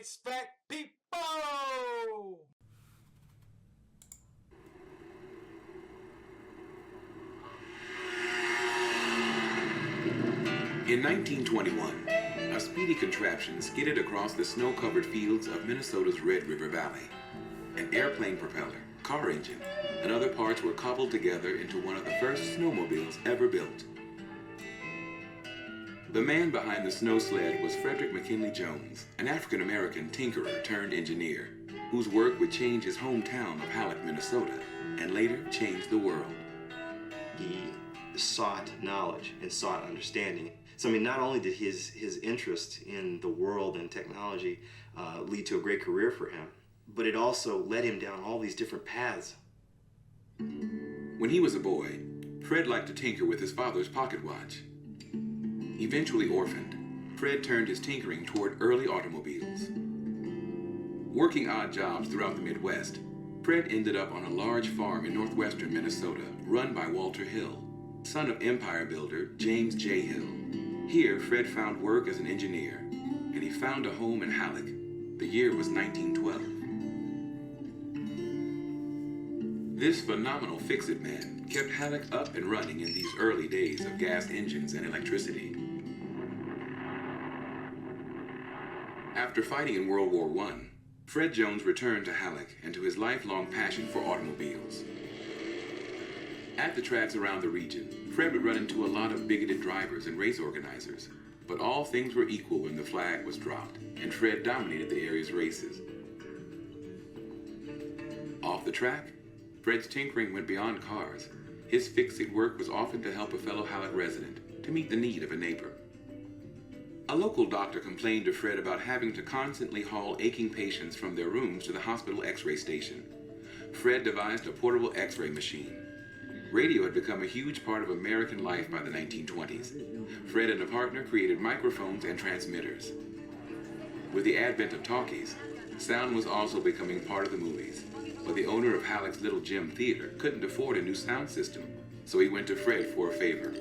HVAC people! In 1921, a speedy contraption skidded across the snow-covered fields of Minnesota's Red River Valley. An airplane propeller, car engine, and other parts were cobbled together into one of the first snowmobiles ever built. The man behind the snow sled was Frederick McKinley Jones, an African-American tinkerer turned engineer, whose work would change his hometown of Halleck, Minnesota, and later change the world. He sought knowledge and sought understanding. So I mean, not only did his interest in the world and technology lead to a great career for him, but it also led him down all these different paths. When he was a boy, Fred liked to tinker with his father's pocket watch. Eventually orphaned, Fred turned his tinkering toward early automobiles. Working odd jobs throughout the Midwest, Fred ended up on a large farm in northwestern Minnesota run by Walter Hill, son of empire builder James J. Hill. Here, Fred found work as an engineer, and he found a home in Halleck. The year was 1912. This phenomenal fix-it man kept Halleck up and running in these early days of gas engines and electricity. After fighting in World War I, Fred Jones returned to Halleck and to his lifelong passion for automobiles. At the tracks around the region, Fred would run into a lot of bigoted drivers and race organizers, but all things were equal when the flag was dropped, and Fred dominated the area's races. Off the track, Fred's tinkering went beyond cars. His fix-it work was often to help a fellow Halleck resident, to meet the need of a neighbor. A local doctor complained to Fred about having to constantly haul aching patients from their rooms to the hospital x-ray station. Fred devised a portable x-ray machine. Radio had become a huge part of American life by the 1920s. Fred and a partner created microphones and transmitters. With the advent of talkies, sound was also becoming part of the movies, but the owner of Halleck's Little Gym Theater couldn't afford a new sound system, so he went to Fred for a favor.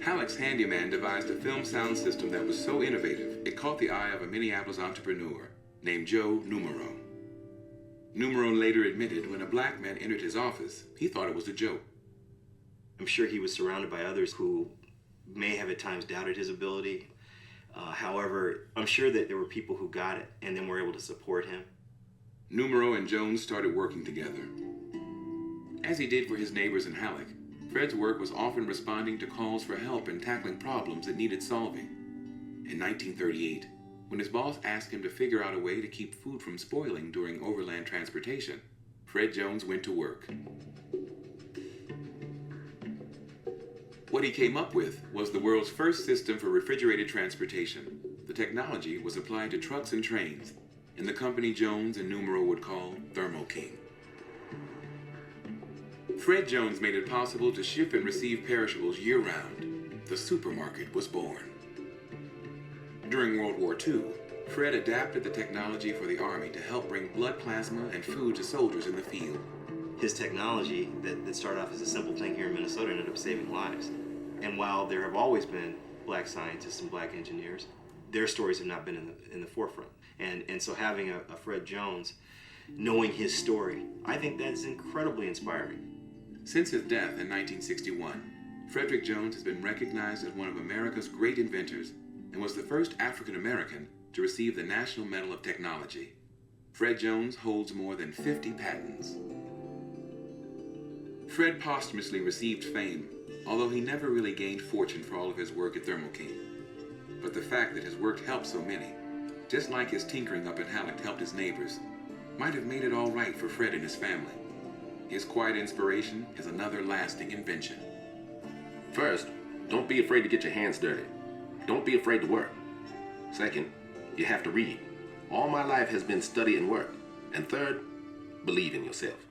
Halleck's handyman devised a film sound system that was so innovative, it caught the eye of a Minneapolis entrepreneur named Joe Numero. Numero later admitted when a black man entered his office, he thought it was a joke. I'm sure he was surrounded by others who may have at times doubted his ability. However, I'm sure that there were people who got it and then were able to support him. Numero and Jones started working together. As he did for his neighbors in Halleck, Fred's work was often responding to calls for help and tackling problems that needed solving. In 1938, when his boss asked him to figure out a way to keep food from spoiling during overland transportation, Fred Jones went to work. What he came up with was the world's first system for refrigerated transportation. The technology was applied to trucks and trains, and the company Jones and Numero would call Thermo King. Fred Jones made it possible to ship and receive perishables year-round. The supermarket was born. During World War II, Fred adapted the technology for the Army to help bring blood plasma and food to soldiers in the field. His technology that started off as a simple thing here in Minnesota ended up saving lives. And while there have always been black scientists and black engineers, their stories have not been in the forefront. And so having a Fred Jones, knowing his story, I think that's incredibly inspiring. Since his death in 1961, Frederick Jones has been recognized as one of America's great inventors and was the first African American to receive the National Medal of Technology. Fred Jones holds more than 50 patents. Fred posthumously received fame, although he never really gained fortune for all of his work at Thermo King. But the fact that his work helped so many, just like his tinkering up in Halleck helped his neighbors, might have made it all right for Fred and his family. His quiet inspiration is another lasting invention. First, don't be afraid to get your hands dirty. Don't be afraid to work. Second, you have to read. All my life has been study and work. And third, believe in yourself.